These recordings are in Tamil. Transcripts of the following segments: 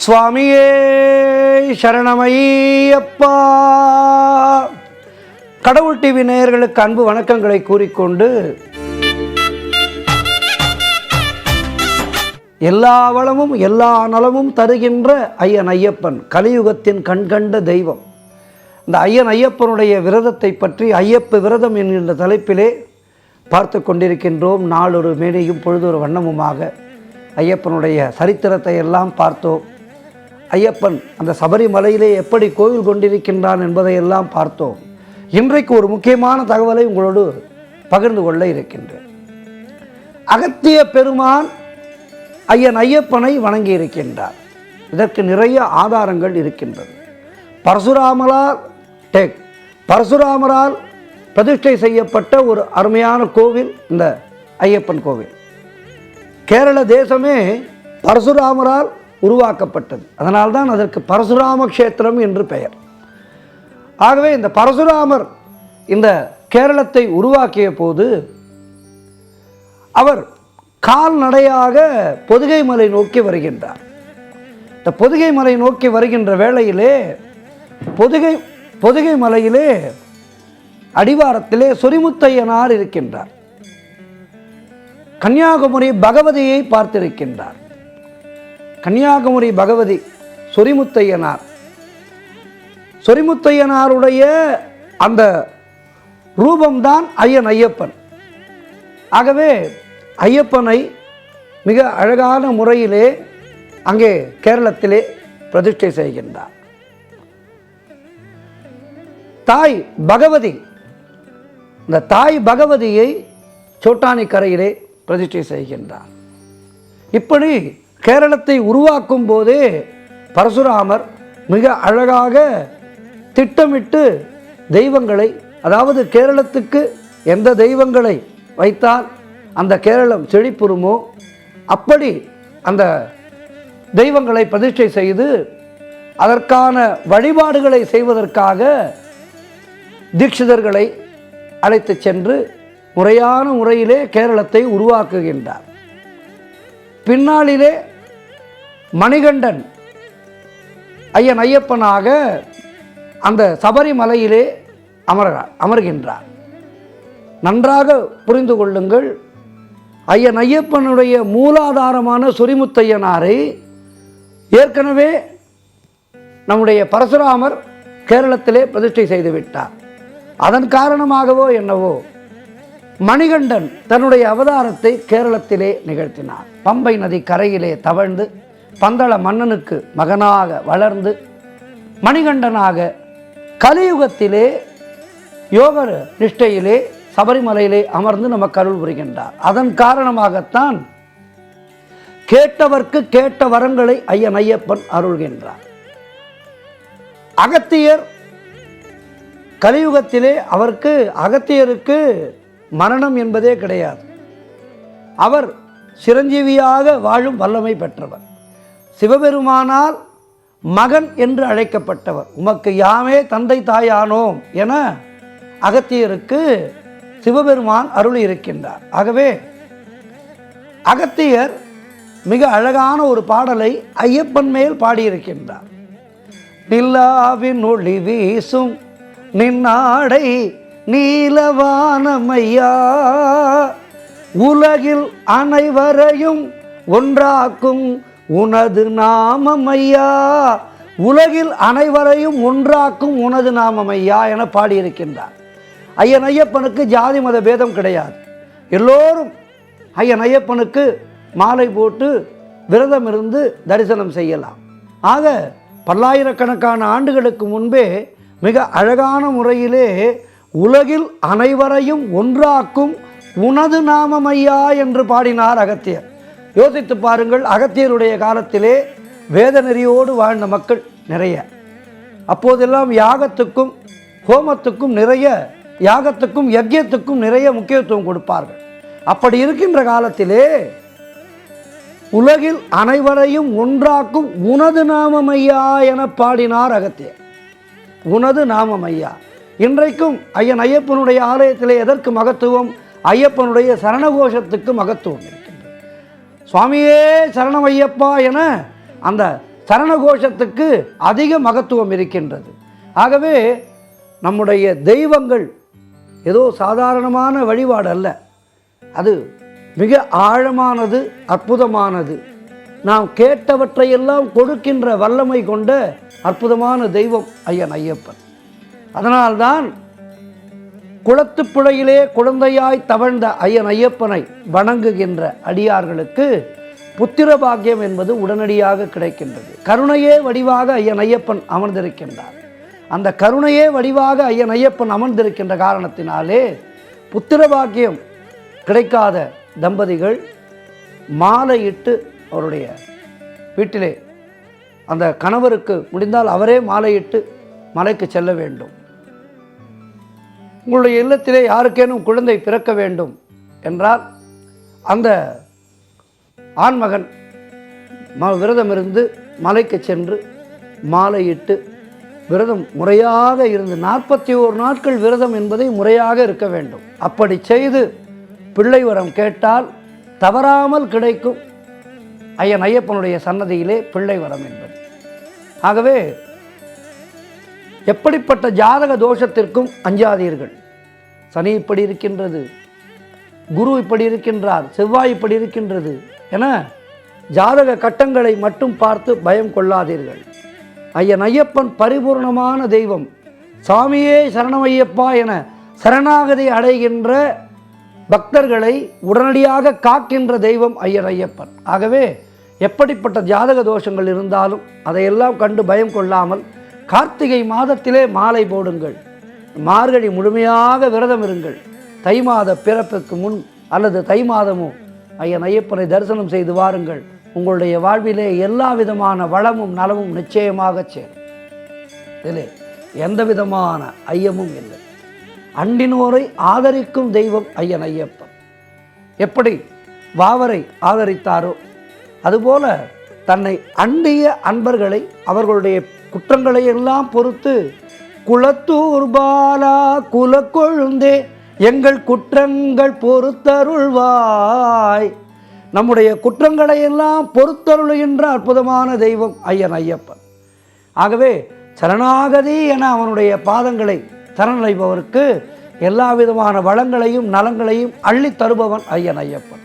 சுவாமியே சரணமையப்பா. கடவுள் டிவி நேயர்களுக்கு அன்பு வணக்கங்களை கூறிக்கொண்டு, எல்லா வளமும் எல்லா நலமும் தருகின்ற ஐயன் ஐயப்பன் கலியுகத்தின் கண்கண்ட தெய்வம். இந்த ஐயன் ஐயப்பனுடைய விரதத்தை பற்றி ஐயப்ப விரதம் என்கின்ற தலைப்பிலே பார்த்து கொண்டிருக்கின்றோம். நாளொரு மேடையும் பொழுதொரு வண்ணமுமாக ஐயப்பனுடைய சரித்திரத்தை எல்லாம் பார்த்தோம். ஐயப்பன் அந்த சபரிமலையிலே எப்படி கோவில் கொண்டிருக்கின்றான் என்பதை எல்லாம் பார்த்தோம். இன்றைக்கு ஒரு முக்கியமான தகவலை உங்களோடு பகிர்ந்து கொள்ள இருக்கின்றேன். அகத்திய பெருமான் ஐயன் ஐயப்பனை வணங்கி இருக்கின்றார். இதற்கு நிறைய ஆதாரங்கள் இருக்கின்றது. பரசுராமரால் பிரதிஷ்டை செய்யப்பட்ட ஒரு அருமையான கோவில் இந்த ஐயப்பன் கோவில். கேரள தேசமே பரசுராமரால் உருவாக்கப்பட்டது. அதனால்தான் அதற்கு பரசுராம க்ஷேத்திரம் என்று பெயர். ஆகவே இந்த பரசுராமர் இந்த கேரளத்தை உருவாக்கிய போது அவர் கால்நடையாக பொதிகை மலை நோக்கி வருகின்றார். இந்த பொதிகை மலை நோக்கி வருகின்ற வேளையிலே பொதிகை மலையிலே அடிவாரத்திலே சொரிமுத்தையனார் இருக்கின்றார். கன்னியாகுமரி பகவதியை பார்த்திருக்கின்றார். கன்னியாகுமரி பகவதி சொரிமுத்தையனாருடைய அந்த ரூபம்தான் ஐயன் ஐயப்பன். ஆகவே ஐயப்பனை மிக அழகான முறையிலே அங்கே கேரளத்திலே பிரதிஷ்டை செய்கின்றார். தாய் பகவதி, இந்த தாய் பகவதியை சோட்டானிக்கரையிலே பிரதிஷ்டை செய்கின்றார். இப்படி கேரளத்தை உருவாக்கும் போதே பரசுராமர் மிக அழகாக திட்டமிட்டு தெய்வங்களை, அதாவது கேரளத்துக்கு எந்த தெய்வங்களை வைத்தால் அந்த கேரளம் செழிப்புறுமோ அப்படி அந்த தெய்வங்களை பிரதிஷ்டை செய்து அதற்கான வழிபாடுகளை செய்வதற்காக தீட்சிதர்களை அழைத்து சென்று முறையான முறையிலே கேரளத்தை உருவாக்குகின்றார். பின்னாளிலே மணிகண்டன் ஐயன் ஐயப்பனாக அந்த சபரிமலையிலே அமர்கின்றார். நன்றாக புரிந்து கொள்ளுங்கள். ஐயன் ஐயப்பனுடைய மூலாதாரமான சொரிமுத்தையனாரை ஏற்கனவே நம்முடைய பரசுராமர் கேரளத்திலே பிரதிஷ்டை செய்துவிட்டார். அதன் காரணமாகவோ என்னவோ மணிகண்டன் தன்னுடைய அவதாரத்தை கேரளத்திலே நிகழ்த்தினார். பம்பை நதி கரையிலே தவழ்ந்து பந்தள மன்னனுக்கு மகனாக வளர்ந்து மணிகண்டனாக கலியுகத்திலே யோக நிஷ்டையிலே சபரிமலையிலே அமர்ந்து நமக்கு அருள் புரிகின்றார். அதன் காரணமாகத்தான் கேட்டவர்க்கு கேட்ட வரங்களை ஐயன் ஐயப்பன் அருள்கின்றார். அகத்தியர் கலியுகத்திலே அகத்தியருக்கு மரணம் என்பதே கிடையாது. அவர் சிரஞ்சீவியாக வாழும் வல்லமை பெற்றவர். சிவபெருமானால் மகன் என்று அழைக்கப்பட்டவர். உமக்கு யாமே தந்தை தாயானோம் என அகத்தியருக்கு சிவபெருமான் அருளி இருக்கின்றார். ஆகவே அகத்தியர் மிக அழகான ஒரு பாடலை ஐயப்பன் மேல் பாடியிருக்கின்றார். நிலாவின் ஒளி வீசும் நின்னாடை நீலவானமையா, உலகில் அனைவரையும் ஒன்றாக்கும் உனது நாமமையா, உலகில் அனைவரையும் ஒன்றாக்கும் உனது நாமமையா என பாடியிருக்கின்றார். ஐயன் ஐயப்பனுக்கு ஜாதி மத பேதம் கிடையாது. எல்லோரும் ஐயன் ஐயப்பனுக்கு மாலை போட்டு விரதம் இருந்து தரிசனம் செய்யலாம். ஆக பல்லாயிரக்கணக்கான ஆண்டுகளுக்கு முன்பே மிக அழகான முறையிலே உலகில் அனைவரையும் ஒன்றாக்கும் உனது நாமமையா என்று பாடினார் அகத்தியர். யோசித்து பாருங்கள். அகத்தியருடைய காலத்திலே வேத நெறியோடு வாழ்ந்த மக்கள் நிறைய. அப்போதெல்லாம் யாகத்துக்கும் ஹோமத்துக்கும் யாகத்துக்கும் யஜ்யத்துக்கும் நிறைய முக்கியத்துவம் கொடுப்பார்கள். அப்படி இருக்கின்ற காலத்திலே உலகில் அனைவரையும் ஒன்றாக்கும் உனது நாமமையா என பாடினார் அகத்தியர். உனது நாமமையா. இன்றைக்கும் ஐயன் ஐயப்பனுடைய ஆலயத்திலே எதற்கு மகத்துவம்? ஐயப்பனுடைய சரணகோஷத்துக்கு மகத்துவம் இருக்கின்றது. சுவாமியே சரணம் ஐயப்பா என அந்த சரண கோஷத்துக்கு அதிக மகத்துவம் இருக்கின்றது. ஆகவே நம்முடைய தெய்வங்கள் ஏதோ சாதாரணமான வழிபாடு அல்ல, அது மிக ஆழமானது, அற்புதமானது. நாம் கேட்டவற்றையெல்லாம் கொடுக்கின்ற வல்லமை கொண்ட அற்புதமான தெய்வம் ஐயன் ஐயப்பன். அதனால்தான் குளத்துப்புழையிலே குழந்தையாய் தவழ்ந்த ஐயன் ஐயப்பனை வணங்குகின்ற அடியார்களுக்கு புத்திர பாக்கியம் என்பது உடனடியாக கிடைக்கின்றது. கருணையே வடிவாக ஐயன் ஐயப்பன் அமர்ந்திருக்கின்றார். அந்த கருணையே வடிவாக ஐயன் ஐயப்பன் அமர்ந்திருக்கின்ற காரணத்தினாலே புத்திர பாக்கியம் கிடைக்காத தம்பதிகள் மாலையிட்டு அவருடைய வீட்டிலே அந்த கணவருக்கு முடிந்தால் அவரே மாலையிட்டு மலைக்கு செல்ல வேண்டும். உங்களுடைய இல்லத்திலே யாருக்கேனும் குழந்தை பிறக்க வேண்டும் என்றால் அந்த ஆண்மகன் விரதம் இருந்து மலைக்கு சென்று மாலையிட்டு விரதம் முறையாக இருந்து 41 நாட்கள் விரதம் என்பதை முறையாக இருக்க வேண்டும். அப்படி செய்து பிள்ளை வரம் கேட்டால் தவறாமல் கிடைக்கும் ஐயன் ஐயப்பனுடைய சன்னதியிலே பிள்ளை வரம் என்பது. ஆகவே எப்படிப்பட்ட ஜாதக தோஷத்திற்கும் அஞ்சாதீர்கள். சனி இப்படி இருக்கின்றது, குரு இப்படி இருக்கின்றார், செவ்வாய் இப்படி இருக்கின்றது என ஜாதக கட்டங்களை மட்டும் பார்த்து பயம் கொள்ளாதீர்கள். ஐயன் ஐயப்பன் பரிபூர்ணமான தெய்வம். சாமியே சரணமையப்பா என சரணாகதி அடைகின்ற பக்தர்களை உடனடியாக காக்கின்ற தெய்வம் ஐயன் ஐயப்பன். ஆகவே எப்படிப்பட்ட ஜாதக தோஷங்கள் இருந்தாலும் அதையெல்லாம் கண்டு பயம் கொள்ளாமல் கார்த்திகை மாதத்திலே மாலை போடுங்கள், மார்கழி முழுமையாக விரதம் இருங்கள். தை மாத பிறப்புக்கு முன் அல்லது தை மாதமோ ஐயன் ஐயப்பனை தரிசனம் செய்து வாருங்கள். உங்களுடைய வாழ்விலே எல்லா விதமான வளமும் நலமும் நிச்சயமாக சேரும். இதிலே எந்த விதமான ஐயமும் இல்லை. அண்டினோரை ஆதரிக்கும் தெய்வம் ஐயன் ஐயப்பன். எப்படி வாவரை ஆதரித்தாரோ அதுபோல தன்னை அண்டிய அன்பர்களை அவர்களுடைய குற்றங்களை எல்லாம் பொறுத்து குளத்தூர் பாலா குலக்கொழுந்தே எங்கள் குற்றங்கள் பொறுத்தருள்வாய், நம்முடைய குற்றங்களை எல்லாம் பொறுத்தருளுகின்ற அற்புதமான தெய்வம் ஐயன் ஐயப்பன். ஆகவே சரணாகதி என அவனுடைய பாதங்களை சரணடைபவருக்கு எல்லா விதமான வளங்களையும் நலங்களையும் அள்ளி தருபவன் ஐயன் ஐயப்பன்.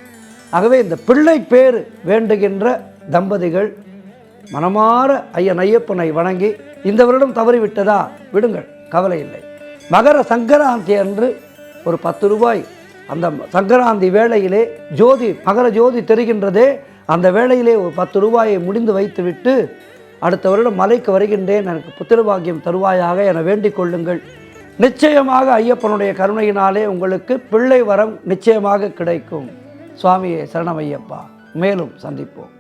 ஆகவே இந்த பிள்ளை பேறு வேண்டுகின்ற தம்பதிகள் மனமாற ஐயன் ஐயப்பனை வணங்கி, இந்த வருடம் தவறிவிட்டதா விடுங்கள், கவலை இல்லை. மகர சங்கராந்தி அன்று ஒரு 10 ரூபாய் அந்த சங்கராந்தி வேளையிலே ஜோதி மகர ஜோதி தெரிகின்றதே, அந்த வேளையிலே ஒரு 10 ரூபாயை முடிந்து வைத்துவிட்டு அடுத்த வருடம் மலைக்கு வருகின்றேன், எனக்கு புத்திரபாகியம் தருவாயாக என வேண்டிக் கொள்ளுங்கள். நிச்சயமாக ஐயப்பனுடைய கருணையினாலே உங்களுக்கு பிள்ளை வரம் நிச்சயமாக கிடைக்கும். சுவாமியே சரணமையப்பா. மேலும் சந்திப்போம்.